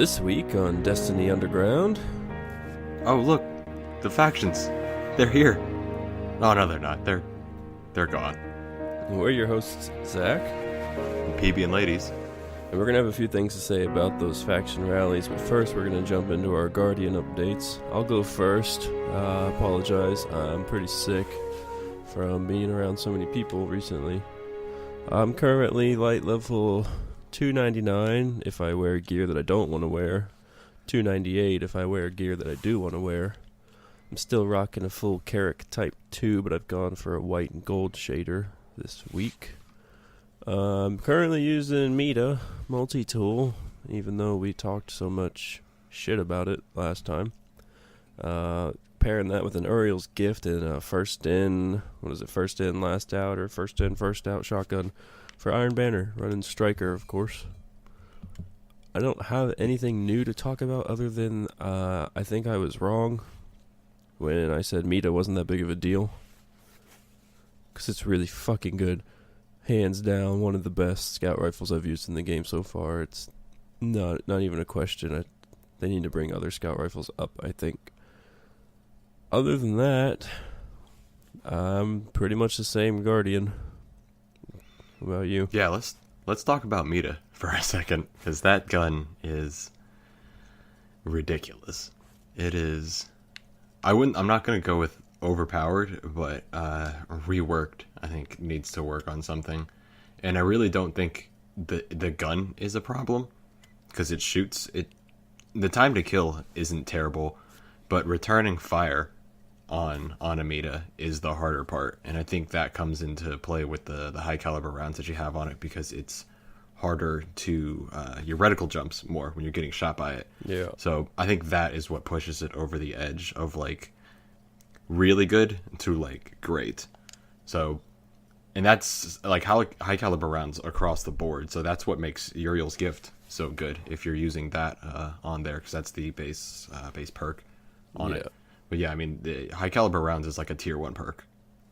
This week on Destiny Underground. Oh, look, the factions. They're here. Oh, no, they're not. They're gone. We're your hosts, Zach. And PBnLadiez. And we're going to have a few things to say about those faction rallies, but first we're going to jump into our Guardian updates. I'll go first. Apologize. I'm pretty sick from being around so many people recently. I'm currently light level 299 if I wear gear that I don't want to wear. 298 if I wear gear that I do want to wear. I'm still rocking a full Carrick Type 2, but I've gone for a white and gold shader this week. I'm currently using Meta multi-tool, even though we talked so much shit about it last time. Pairing that with an Uriel's Gift and a first in, last out, or first in, first out shotgun for Iron Banner, running Striker, of course. I don't have anything new to talk about other than I think I was wrong when I said Meta wasn't that big of a deal. Because it's really fucking good. Hands down, one of the best scout rifles I've used in the game so far. It's not even a question. They need to bring other scout rifles up, I think. Other than that, I'm pretty much the same Guardian. What about you? Yeah, let's talk about Meta for a second, because that gun is ridiculous. It is. I'm not gonna go with overpowered, but reworked, I think, needs to work on something. And I really don't think the gun is a problem, because it shoots it. The time to kill isn't terrible, but returning fire on a Meta is the harder part, and I think that comes into play with the high caliber rounds that you have on it, because it's harder to your reticle jumps more when you're getting shot by it. Yeah. So I think that is what pushes it over the edge of like really good to like great. So, and that's like high caliber rounds across the board. So that's what makes Uriel's Gift so good if you're using that on there, because that's the base perk on it. But yeah, I mean, the high caliber rounds is like a tier 1 perk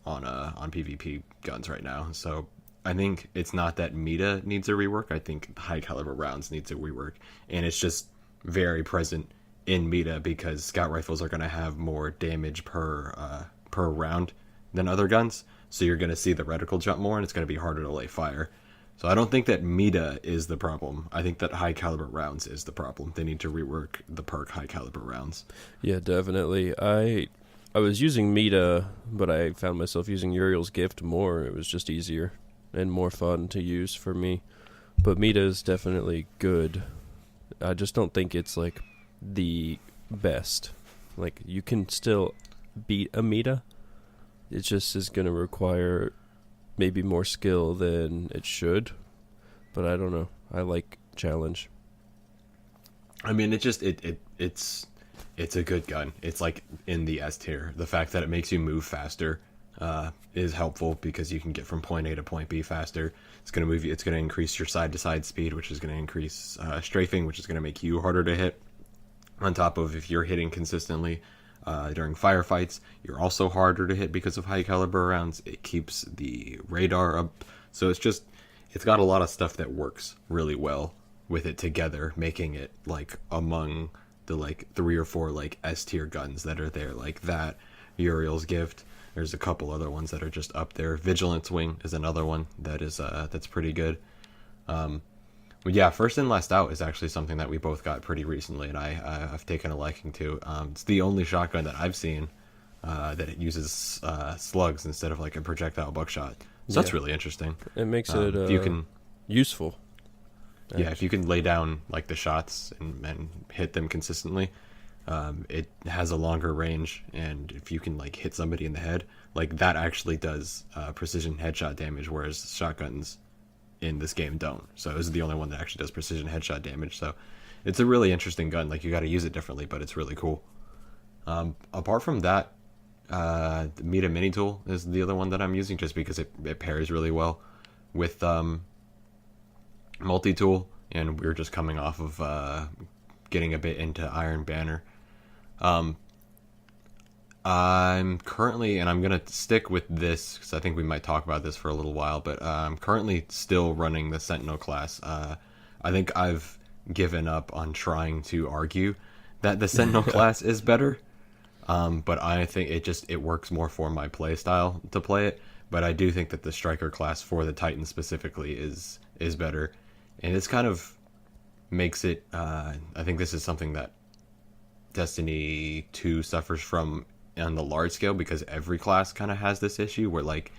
on PvP guns right now. So I think it's not that Meta needs a rework. I think high caliber rounds needs a rework, and it's just very present in Meta because scout rifles are going to have more damage per round than other guns. So you're going to see the reticle jump more, and it's going to be harder to lay fire. So I don't think that Meta is the problem. I think that high caliber rounds is the problem. They need to rework the perk high caliber rounds. Yeah, definitely. I was using Meta, but I found myself using Uriel's Gift more. It was just easier and more fun to use for me. But Meta is definitely good. I just don't think it's like the best. Like, you can still beat a Meta. It just is going to require maybe more skill than it should, but I don't know. I like challenge. I mean, it's a good gun. It's like in the S tier. The fact that it makes you move faster is helpful, because you can get from point A to point B faster. It's going to move you. It's going to increase your side to side speed, which is going to increase strafing, which is going to make you harder to hit. On top of, if you're hitting consistently during firefights, you're also harder to hit because of high caliber rounds. It keeps the radar up. So it's got a lot of stuff that works really well with it together, making it like among the like 3 or 4 like S tier guns that are there, like that, Uriel's Gift. There's a couple other ones that are just up there. Vigilance Wing is another one that is that's pretty good. But yeah, first in last out is actually something that we both got pretty recently, and I've taken a liking to. It's the only shotgun that I've seen that it uses slugs instead of like a projectile buckshot. So that's really interesting. It makes it useful. Actually. Yeah, if you can lay down like the shots and hit them consistently, it has a longer range, and if you can like hit somebody in the head, like that actually does precision headshot damage, whereas shotguns in this game don't. So this is the only one that actually does precision headshot damage. So it's a really interesting gun. Like, you got to use it differently, but it's really cool. Apart from that, the Meta Mini Tool is the other one that I'm using, just because it pairs really well with multi-tool, and we're just coming off of getting a bit into Iron Banner. I'm currently, and I'm going to stick with this because I think we might talk about this for a little while, but I'm currently still running the Sentinel class. I think I've given up on trying to argue that the Sentinel class is better. But I think it works more for my play style to play it. But I do think that the Striker class for the Titan specifically is better, and it's kind of makes it. I think this is something that Destiny 2 suffers from on the large scale, because every class kind of has this issue where like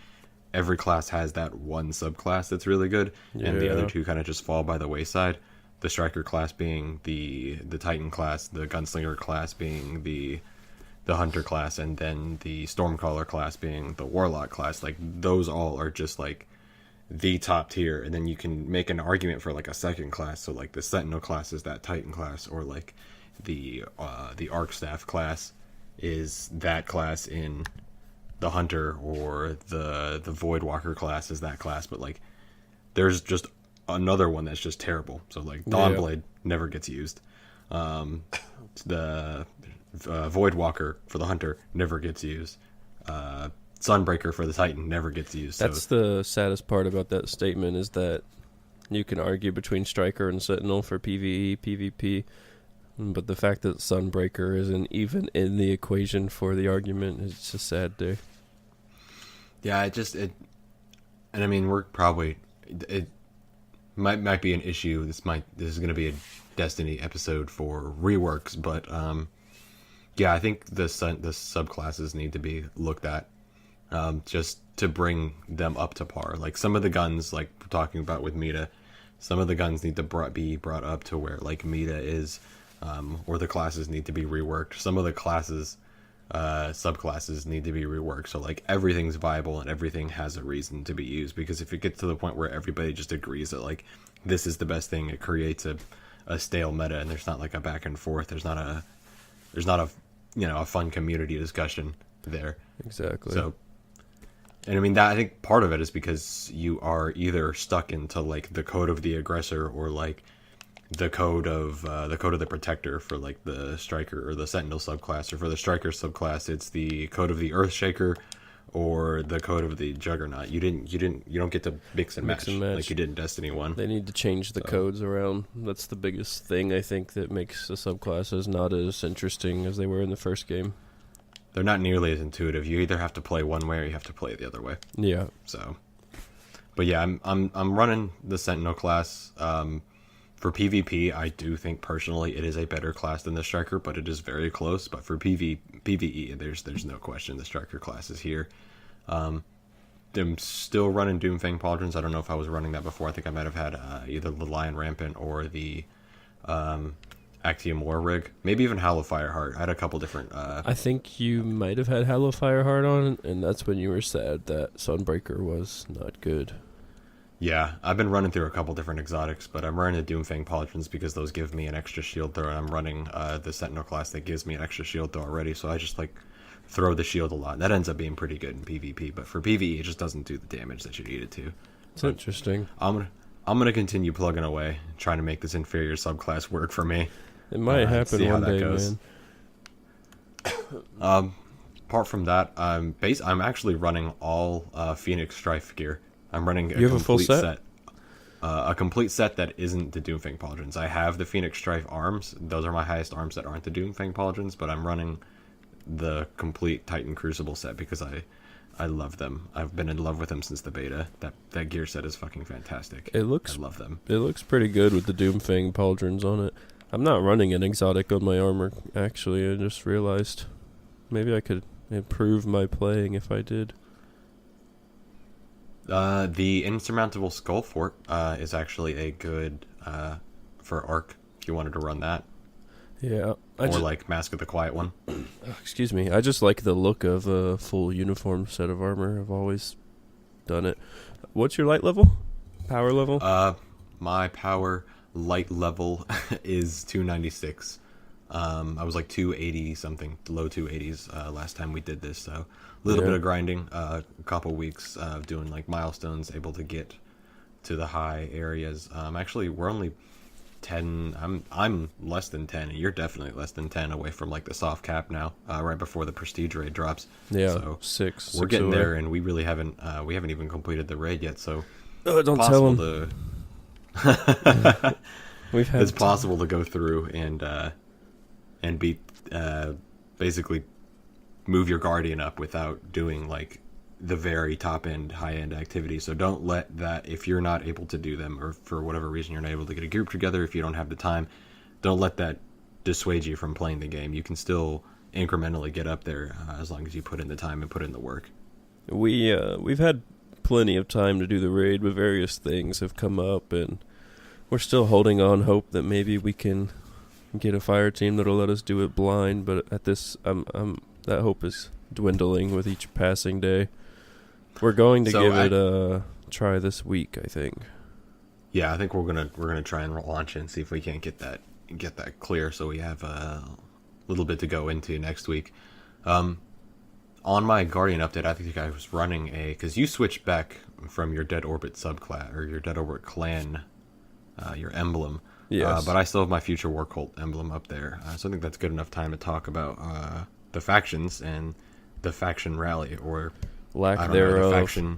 every class has that one subclass that's really good, and the other two kind of just fall by the wayside. The Striker class being the Titan class, the Gunslinger class being the Hunter class, and then the Stormcaller class being the Warlock class. Like those all are just like the top tier, and then you can make an argument for like a second class. So like the Sentinel class is that Titan class, or like the Arc Staff class is that class in the Hunter, or the Voidwalker class is that class. But like there's just another one that's just terrible. So like Dawnblade never gets used. The Voidwalker for the Hunter never gets used. Sunbreaker for the Titan never gets used. That's the saddest part about that statement, is that you can argue between Striker and Sentinel for PvE, PvP, but the fact that Sunbreaker isn't even in the equation for the argument is just sad day. Yeah, and I mean, we're probably, it might be an issue. This is going to be a Destiny episode for reworks, but yeah, I think the subclasses need to be looked at, just to bring them up to par. Like some of the guns, like we're talking about with Meta, some of the guns need to be brought up to where like Meta is, or the classes need to be reworked. Some of the classes, subclasses need to be reworked. So like everything's viable and everything has a reason to be used. Because if it gets to the point where everybody just agrees that like this is the best thing, it creates a stale meta, and there's not like a back and forth. There's not a a fun community discussion there. Exactly. So, and I mean that I think part of it is because you are either stuck into like the code of the aggressor, or like the code of the protector for like the Striker or the Sentinel subclass, or for the Striker subclass it's the code of the Earthshaker or the code of the Juggernaut. You don't get to mix and match like you did in Destiny 1. They need to change the codes around. That's the biggest thing I think that makes the subclasses not as interesting as they were in the first game. They're not nearly as intuitive. You either have to play one way or you have to play the other way. Yeah. So, but yeah, I'm running the Sentinel class. For PvP, I do think personally it is a better class than the Striker, but it is very close. But for PvE, there's no question the Striker class is here. I'm still running Doomfang Pauldrons. I don't know if I was running that before. I think I might have had either the Lion Rampant or the Actium War Rig. Maybe even Hallow Fireheart. I had a couple different... I think you might have had Hallow Fireheart on, and that's when you were sad that Sunbreaker was not good. Yeah, I've been running through a couple different exotics, but I'm running the Doomfang Pauldrons because those give me an extra shield throw, and I'm running the Sentinel class that gives me an extra shield throw already, so I just like throw the shield a lot. That ends up being pretty good in PvP, but for PvE it just doesn't do the damage that you need it to. It's interesting. I'm gonna continue plugging away, trying to make this inferior subclass work for me. It might happen one day, man. Apart from that, I'm actually running all Phoenix Strife gear. I'm running a complete set? A complete set that isn't the Doomfang Pauldrons. I have the Phoenix Strife arms. Those are my highest arms that aren't the Doomfang Pauldrons, but I'm running the complete Titan Crucible set because I love them. I've been in love with them since the beta. That gear set is fucking fantastic. I love them. It looks pretty good with the Doomfang Pauldrons on it. I'm not running an exotic on my armor, actually. I just realized maybe I could improve my playing if I did. The Insurmountable Skull Fort is actually a good for Arc if you wanted to run that. Yeah. Like Mask of the Quiet One. Excuse me. I just like the look of a full uniform set of armor. I've always done it. What's your light level? Power level? My power light level is 296. I was like 280 something, low 280s last time we did this, so a little bit of grinding, a couple weeks of doing like milestones, able to get to the high areas. Actually, we're only 10. I'm less than 10, and you're definitely less than 10 away from like the soft cap now. Right before the prestige raid drops. Yeah, so six. We're getting there, and we really haven't even completed the raid yet. So don't tell them. it's possible to go through and beat basically move your guardian up without doing like the very top end, high end activities. So don't let that, if you're not able to do them, or for whatever reason you're not able to get a group together, if you don't have the time, don't let that dissuade you from playing the game. You can still incrementally get up there as long as you put in the time and put in the work. We've had plenty of time to do the raid, but various things have come up, and we're still holding on hope that maybe we can get a fire team that'll let us do it blind. But at this, that hope is dwindling with each passing day. We're going to give it a try this week, I think. Yeah, I think we're gonna try and launch it and see if we can't get that clear, so we have a little bit to go into next week. On my Guardian update, I think I was running because you switched back from your Dead Orbit subclass or your Dead Orbit clan, your emblem. Yes. But I still have my Future War Cult emblem up there, so I think that's good enough time to talk about the factions and the faction rally, or lack thereof. The faction.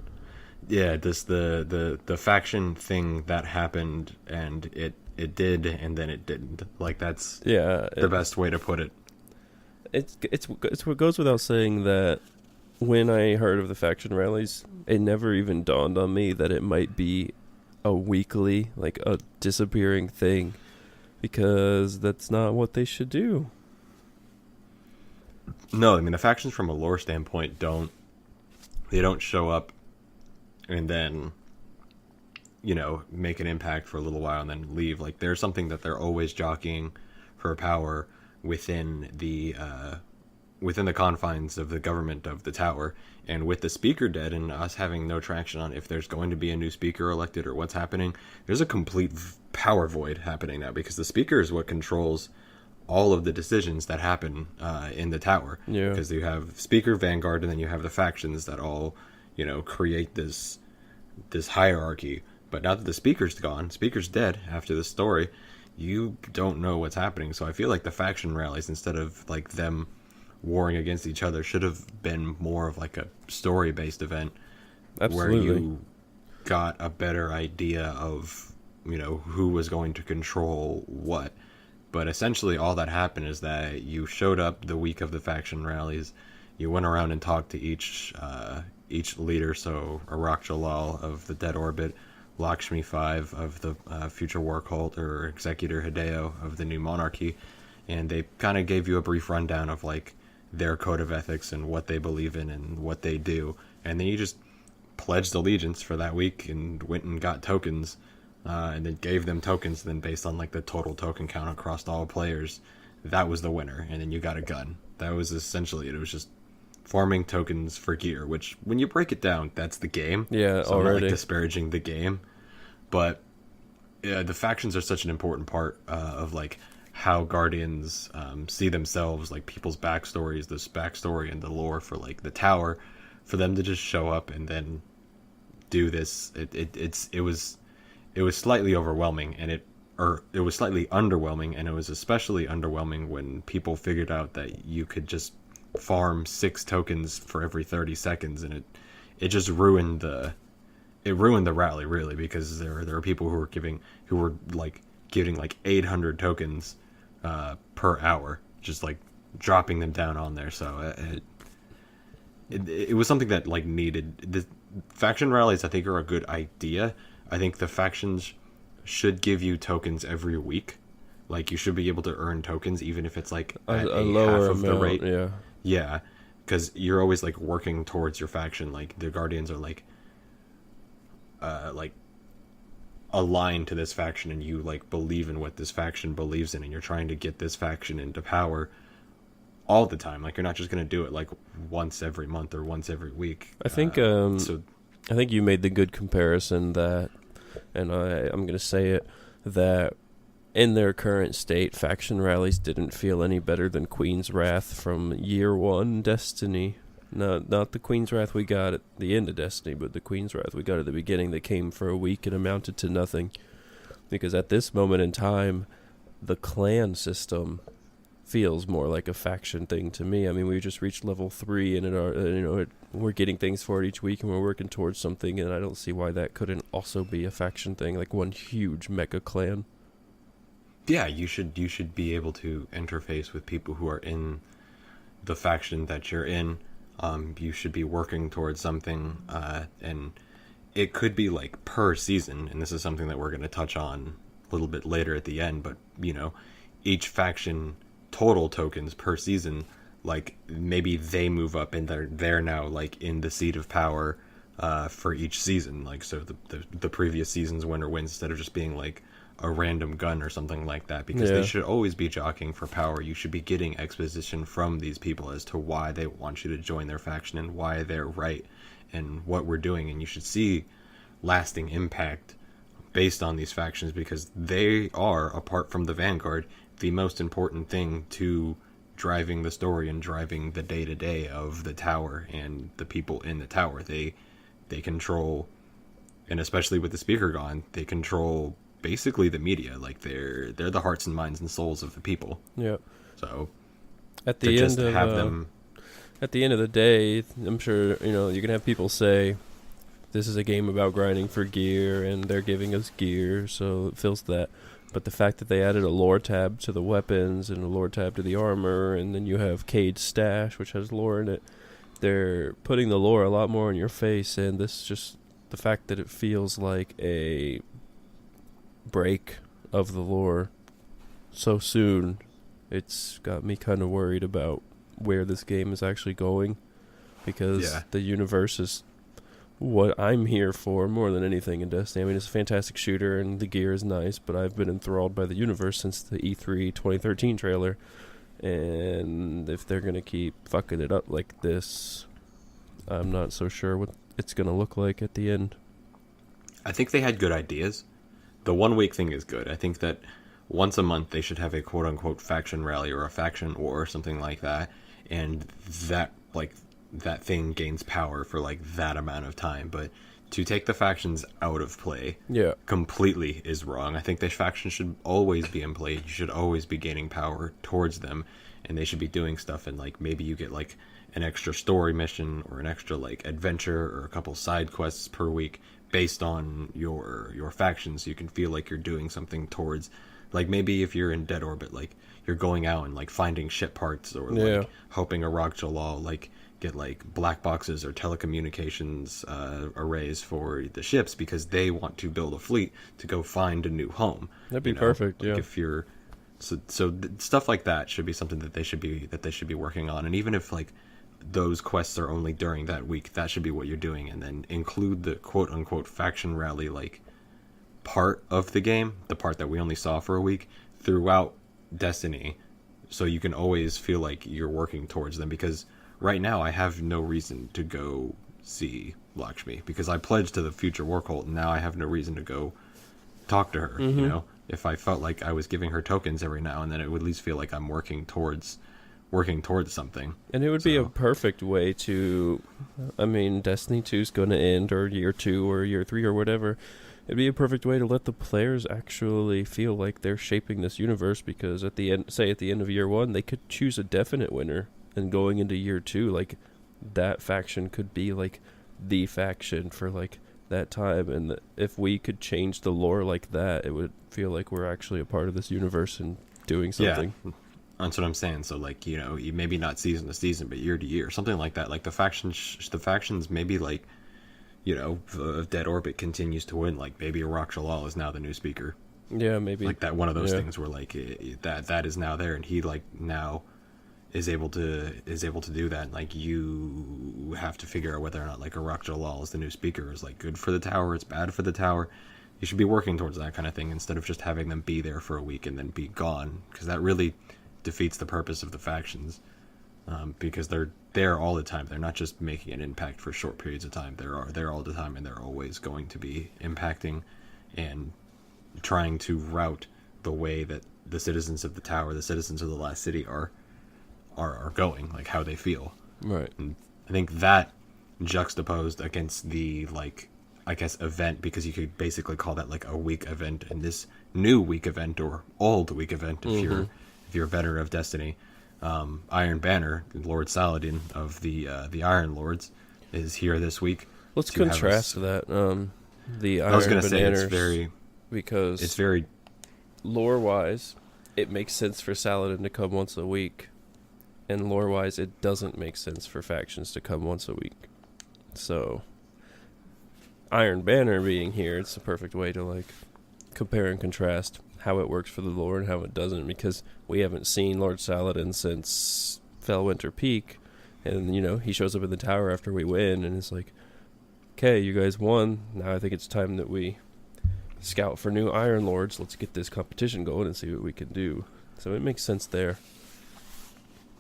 Yeah, the faction thing that happened, and it did, and then it didn't. Like, that's the best way to put it. It's what goes without saying that when I heard of the faction rallies, it never even dawned on me that it might be a weekly, like a disappearing thing, because that's not what they should do. No, I mean, the factions from a lore standpoint don't show up and then, make an impact for a little while and then leave. Like, there's something that they're always jockeying for power within the confines of the government of the tower. And with the speaker dead and us having no traction on if there's going to be a new speaker elected or what's happening, there's a complete power void happening now, because the speaker is what controls all of the decisions that happen in the tower. Yeah. Because you have Speaker, Vanguard, and then you have the factions that all, create this hierarchy. But now that the Speaker's gone, Speaker's dead after the story, you don't know what's happening. So I feel like the faction rallies, instead of like them warring against each other, should have been more of like a story-based event. Absolutely. Where you got a better idea of, who was going to control what. But essentially all that happened is that you showed up the week of the faction rallies, you went around and talked to each leader, so Arak Jalal of the Dead Orbit, Lakshmi 5 of the Future War Cult, or Executor Hideo of the New Monarchy, and they kind of gave you a brief rundown of like their code of ethics and what they believe in and what they do, and then you just pledged allegiance for that week and went and got tokens. And then gave them tokens, then based on like the total token count across all players, that was the winner, and then you got a gun. That was essentially it. It was just farming tokens for gear, which when you break it down, that's the game. Yeah, so already. I'm not like disparaging the game, but the factions are such an important part of like how Guardians see themselves, like people's backstories, this backstory and the lore for like the tower, for them to just show up and then do this. It was slightly overwhelming, and it was slightly underwhelming, and it was especially underwhelming when people figured out that you could just farm 6 tokens for every 30 seconds, and it just ruined the rally, really, because there were people who were giving like 800 tokens per hour, just like dropping them down on there. So it was something that like needed. The faction rallies, I think, are a good idea. I think the factions should give you tokens every week. Like, you should be able to earn tokens, even if it's like at a lower half of amount, the rate. Yeah. Yeah, because you're always like working towards your faction. Like, the Guardians are like aligned to this faction, and you like believe in what this faction believes in, and you're trying to get this faction into power all the time. Like, you're not just gonna do it like once every month or once every week. I think I think you made the good comparison that, and I'm going to say it, that in their current state, faction rallies didn't feel any better than Queen's Wrath from year 1 Destiny. Not the Queen's Wrath we got at the end of Destiny, but the Queen's Wrath we got at the beginning that came for a week and amounted to nothing. Because at this moment in time, the clan system feels more like a faction thing to me. I mean, we just reached level 3, and we're getting things for it each week, and we're working towards something, and I don't see why that couldn't also be a faction thing, like one huge mecha clan. Yeah, you should be able to interface with people who are in the faction that you're in. You should be working towards something, and it could be like per season. And this is something that we're going to touch on a little bit later at the end. But each faction total tokens per season, like maybe they move up and they're now like in the seat of power for each season. Like so, the previous season's winner wins instead of just being like a random gun or something like that, because they should always be jockeying for power. You should be getting exposition from these people as to why they want you to join their faction and why they're right and what we're doing, and you should see lasting impact based on these factions, because they are, apart from the Vanguard, the most important thing to driving the story and driving the day-to-day of the tower and the people in the tower. They control, and especially with the speaker gone, they control basically the media. Like they're the hearts and minds and souls of the people. Yeah. So at the end of them, at the end of the day, I'm sure you can have people say this is a game about grinding for gear, and they're giving us gear, so it fills that. But the fact that they added a lore tab to the weapons and a lore tab to the armor, and then you have Cade's stash, which has lore in it, they're putting the lore a lot more in your face, and this just the fact that it feels like a break of the lore so soon, it's got me kind of worried about where this game is actually going, because the universe is what I'm here for more than anything in Destiny. I mean, it's a fantastic shooter and the gear is nice, but I've been enthralled by the universe since the E3 2013 trailer, and if they're going to keep fucking it up like this, I'm not so sure what it's going to look like at the end. I think they had good ideas. The 1 week thing is good. I think that once a month they should have a quote-unquote faction rally or a faction war or something like that, and that thing gains power for like that amount of time. But to take the factions out of play completely is wrong. I think the factions should always be in play. You should always be gaining power towards them, and they should be doing stuff, and like maybe you get like an extra story mission or an extra like adventure or a couple side quests per week based on your factions, so you can feel like you're doing something towards, like maybe if you're in Dead Orbit, like you're going out and like finding ship parts, or like helping a Rock Jalal like get like black boxes or telecommunications arrays for the ships, because they want to build a fleet to go find a new home. That'd be perfect. Like if you're stuff like that should be something that they should be working on. And even if like those quests are only during that week, that should be what you're doing, and then include the quote unquote faction rally like part of the game, the part that we only saw for a week, throughout Destiny, so you can always feel like you're working towards them. Because right now I have no reason to go see Lakshmi, because I pledged to the future war cult, and now I have no reason to go talk to her. If I felt like I was giving her tokens every now and then, it would at least feel like I'm working towards something. And it would be a perfect way to, I mean, Destiny 2 is going to end, or year 2 or year 3 or whatever. It'd be a perfect way to let the players actually feel like they're shaping this universe, because at the end, say at the end of year 1, they could choose a definite winner, and going into year 2, like that faction could be like the faction for like that time. And if we could change the lore like that, it would feel like we're actually a part of this universe and doing something. Yeah. That's what I'm saying. So like, maybe not season to season, but year to year, something like that. Like the factions maybe like, if Dead Orbit continues to win, like maybe Rock Jalal is now the new speaker. Yeah, maybe. Like that, one of those things where like that is now there, and he like now is able to do that. And, like you have to figure out whether or not like a Rock Jalal is the new speaker is like good for the tower, it's bad for the tower. You should be working towards that kind of thing instead of just having them be there for a week and then be gone, because that really defeats the purpose of the factions, because they're there all the time. They're not just making an impact for short periods of time. They're there all the time, and they're always going to be impacting and trying to route the way that the citizens of the tower, the citizens of the last city are going, like how they feel. Right. And I think that juxtaposed against the like, I guess, event, because you could basically call that like a week event, and this new week event or old week event if you're a veteran of Destiny, Iron Banner, Lord Saladin of the Iron Lords, is here this week. Let's contrast that. The Iron I was going to say it's very lore-wise, it makes sense for Saladin to come once a week, and lore-wise, it doesn't make sense for factions to come once a week. So, Iron Banner being here, it's the perfect way to, like, compare and contrast how it works for the lore and how it doesn't, because we haven't seen Lord Saladin since Fellwinter Peak, and, you know, he shows up in the tower after we win, and it's like, okay, you guys won, now I think it's time that we scout for new Iron Lords. Let's get this competition going and see what we can do. So it makes sense there.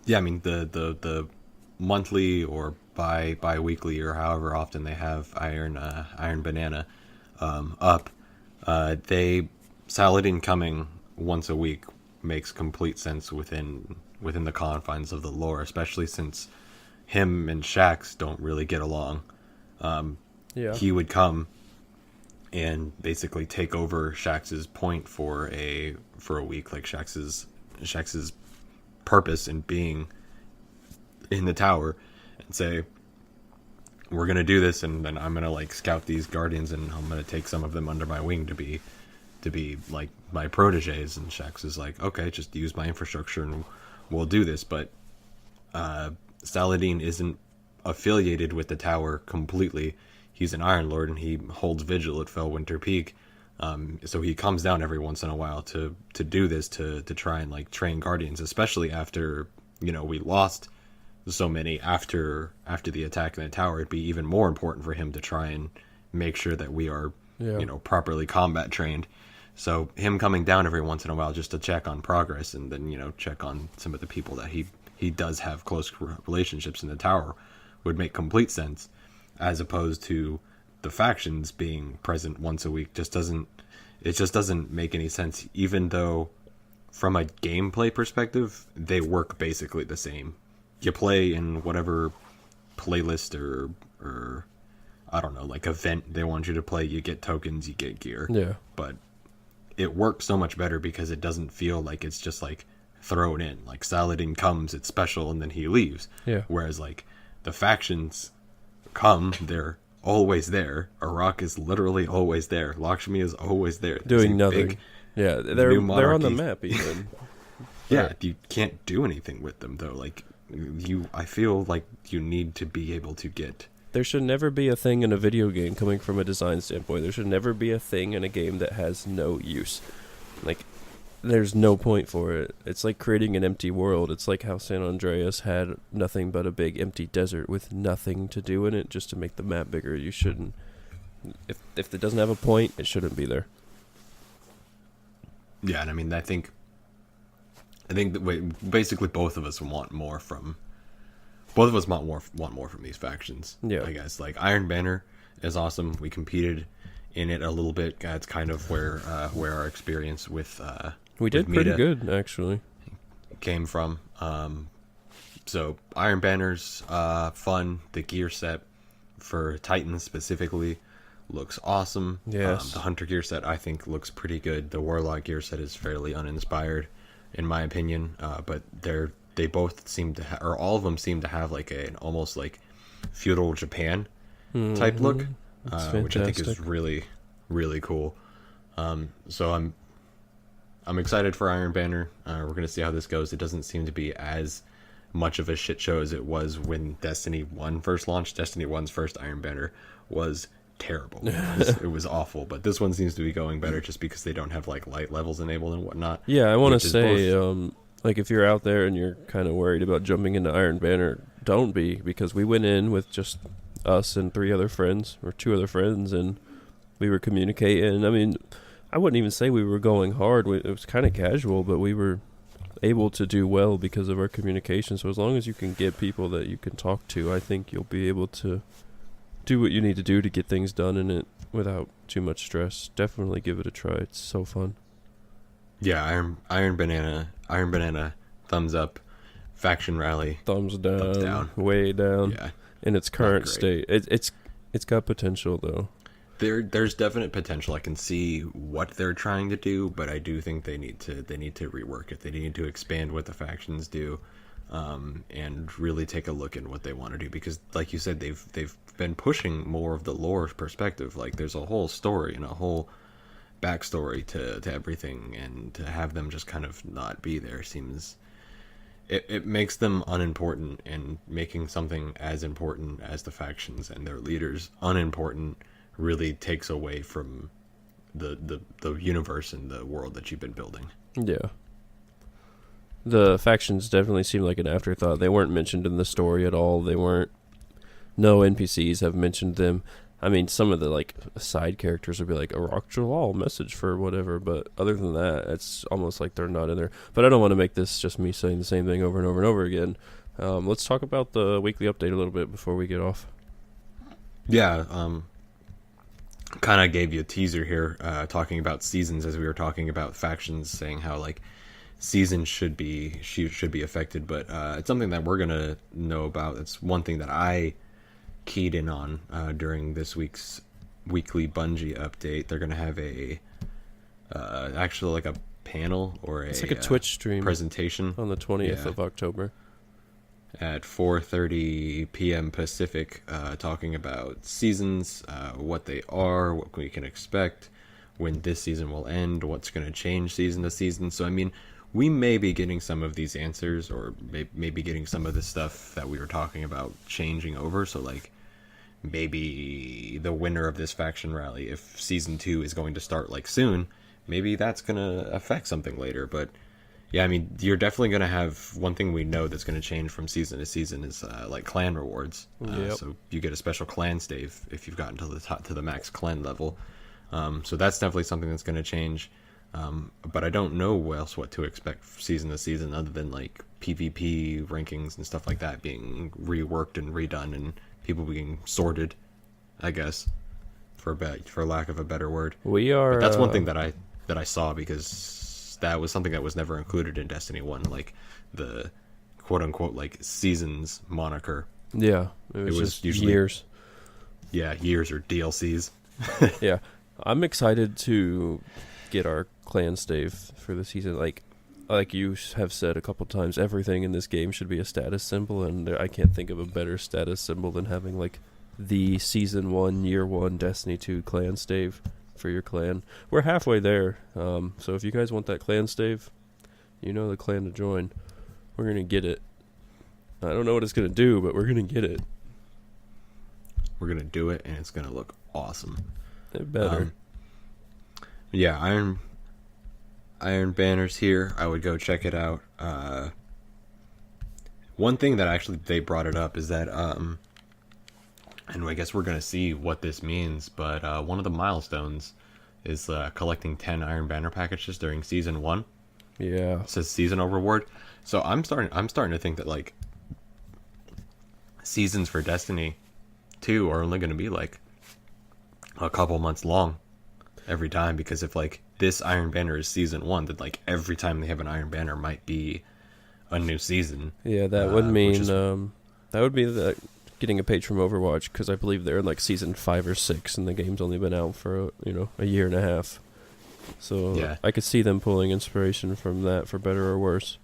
Yeah, I mean, the monthly or bi-weekly or however often they have Iron Banana up, Saladin coming once a week makes complete sense within the confines of the lore, especially since him and Shaxx don't really get along. Yeah. He would come and basically take over Shaxx's point for a week, like Shaxx's purpose in being in the tower, and say, we're gonna do this, and then I'm gonna like scout these guardians, and I'm gonna take some of them under my wing to be like my proteges. And Shaxx is like, okay, just use my infrastructure and we'll do this. But Saladin isn't affiliated with the tower completely. He's an Iron Lord, and he holds vigil at Fellwinter Peak. So he comes down every once in a while to do this, to try and like train guardians, especially after, you know, we lost so many after the attack in the tower. It'd be even more important for him to try and make sure that we are, you know, properly combat trained. So him coming down every once in a while just to check on progress, and then, you know, check on some of the people that he does have close relationships in the tower, would make complete sense, as opposed to the factions being present once a week. It just doesn't make any sense, even though from a gameplay perspective they work basically the same. You play in whatever playlist or I don't know, like event they want you to play, you get tokens, you get gear. Yeah. But it works so much better because it doesn't feel like it's just like thrown in. Like Saladin comes, it's special, and then he leaves. Yeah. Whereas like the factions come, they're always there. Arak is literally always there. Lakshmi is always there. Doing nothing. Yeah, they're on the map even. Yeah, you can't do anything with them though. Like I feel like you need to be able to get. There should never be a thing in a video game, coming from a design standpoint, there should never be a thing in a game that has no use. Like, there's no point for it. It's like creating an empty world. It's like how San Andreas had nothing but a big empty desert with nothing to do in it just to make the map bigger. You shouldn't. If it doesn't have a point, it shouldn't be there. Yeah, and I mean, I think that basically both of us want more from. Both of us want more from these factions. Yeah, I guess like Iron Banner is awesome. We competed in it a little bit. That's kind of where our experience with we did with pretty Meta good actually came from. So Iron Banner's fun. The gear set for Titans specifically looks awesome. Yes. The Hunter gear set I think looks pretty good. The Warlock gear set is fairly uninspired, in my opinion. But they both seem to or all of them seem to have like an almost like feudal Japan type look, which I think is really, really cool. So I'm excited for Iron Banner. We're going to see how this goes. It doesn't seem to be as much of a shit show as it was when Destiny 1 first launched. Destiny 1's first Iron Banner was terrible. It was awful. But this one seems to be going better just because they don't have like light levels enabled and whatnot. Yeah, I want to say, like, if you're out there and you're kind of worried about jumping into Iron Banner, don't be, because we went in with just us and 2 other friends, and we were communicating. I mean, I wouldn't even say we were going hard. It was kind of casual, but we were able to do well because of our communication. So as long as you can get people that you can talk to, I think you'll be able to do what you need to do to get things done in it without too much stress. Definitely give it a try. It's so fun. Yeah, Iron Banana, thumbs up. Faction Rally, thumbs down, way down. Yeah, in its current state. It's got potential though. There's definite potential. I can see what they're trying to do, but I do think they need to rework it. They need to expand what the factions do, and really take a look at what they want to do. Because, like you said, they've been pushing more of the lore perspective. Like, there's a whole story and a whole backstory to everything, and to have them just kind of not be there seems it makes them unimportant, and making something as important as the factions and their leaders unimportant really takes away from the universe and the world that you've been building. Yeah. The factions definitely seem like an afterthought. They weren't mentioned in the story at all. No NPCs have mentioned them. I mean, some of the like side characters would be like a Rock Jalal message for whatever, but other than that, it's almost like they're not in there. But I don't want to make this just me saying the same thing over and over and over again. Let's talk about the weekly update a little bit before we get off. Yeah, kind of gave you a teaser here, talking about seasons as we were talking about factions, saying how like seasons should be affected, but it's something that we're gonna know about. It's one thing that I keyed in on during this week's weekly Bungie update. They're gonna have actually like a panel, or it's like a Twitch stream presentation on the 20th of October at 4:30 p.m. Pacific, talking about seasons, what they are, what we can expect, when this season will end, what's going to change season to season. So I mean, we may be getting some of these answers, or maybe getting some of the stuff that we were talking about changing over. So like, maybe the winner of this faction rally, if season 2 is going to start like soon, maybe that's going to affect something later. But yeah, I mean, you're definitely going to have one thing we know that's going to change from season to season is like clan rewards. So you get a special clan stave if you've gotten to the max clan level. So that's definitely something that's going to change. But I don't know what to expect season to season, other than like PvP rankings and stuff like that being reworked and redone, and people being sorted, I guess, for lack of a better word. But that's one thing that I saw, because that was something that was never included in Destiny 1, like the quote unquote like seasons moniker. Yeah, it was just usually years. Yeah, years or DLCs. Yeah, I'm excited to get our clan stave for the season. Like you have said a couple times, everything in this game should be a status symbol, and I can't think of a better status symbol than having like the season 1, year 1 Destiny 2 clan stave for your clan. We're halfway there, so if you guys want that clan stave, you know the clan to join. We're gonna get it. I don't know what it's gonna do, but we're gonna get it. We're gonna do it, and it's gonna look awesome. It better. Yeah, Iron Banner's here. I would go check it out. One thing that actually they brought it up is that, and I guess we're going to see what this means, but one of the milestones is collecting 10 Iron Banner packages during Season 1. Yeah. It says seasonal reward. So I'm starting to think that, like, seasons for Destiny 2 are only going to be, like, a couple months long every time, because if, like, this Iron Banner is Season 1, then, like, every time they have an Iron Banner might be a new season. Yeah, that would mean, that would be the... getting a page from Overwatch, because I believe they're in like season 5 or 6 and the game's only been out for a year and a half, so yeah. I could see them pulling inspiration from that, for better or worse,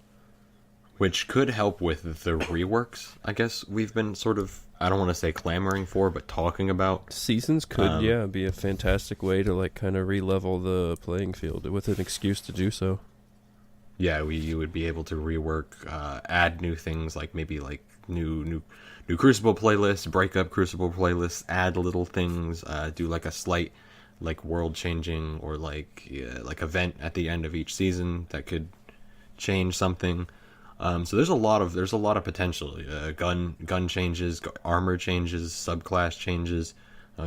which could help with the reworks, I guess we've been sort of, I don't want to say clamoring for, but talking about. Seasons could be a fantastic way to like kind of re-level the playing field with an excuse to do so. Yeah, you would be able to rework, add new things, like maybe like new Crucible playlists, break up Crucible playlists, add little things, do like a slight like world changing or like event at the end of each season that could change something. So there's a lot of potential. Gun changes, armor changes, subclass changes,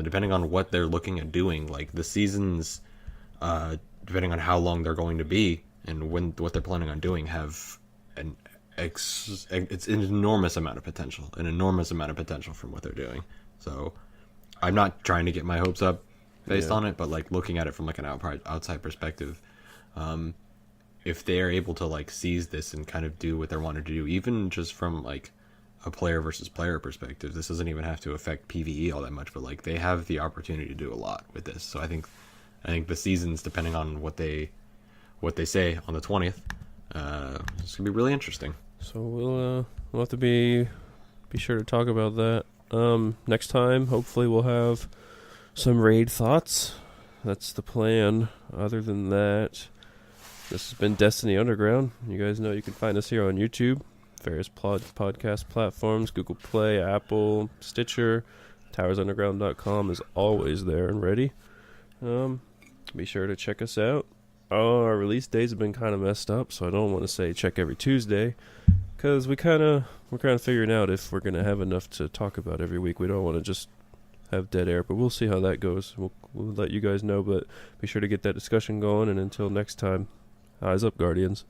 depending on what they're looking at doing. Like the seasons, depending on how long they're going to be and what they're planning on doing, have it's an enormous amount of potential from what they're doing. So I'm not trying to get my hopes up based on it, but like looking at it from like an outside perspective, if they're able to like seize this and kind of do what they wanted to do, even just from like a player versus player perspective, this doesn't even have to affect PvE all that much, but like they have the opportunity to do a lot with this. So I think the seasons, depending on what they say on the 20th, it's gonna be really interesting. So we'll have to be sure to talk about that next time. Hopefully we'll have some raid thoughts. That's the plan. Other than that, this has been Destiny Underground. You guys know you can find us here on YouTube, various podcast platforms, Google Play, Apple, Stitcher. TowersUnderground.com is always there and ready. Be sure to check us out. Our release days have been kind of messed up, so I don't want to say check every Tuesday, because we're kind of figuring out if we're gonna have enough to talk about every week. We don't want to just have dead air, but we'll see how that goes. We'll let you guys know, but be sure to get that discussion going. And until next time, eyes up, Guardians.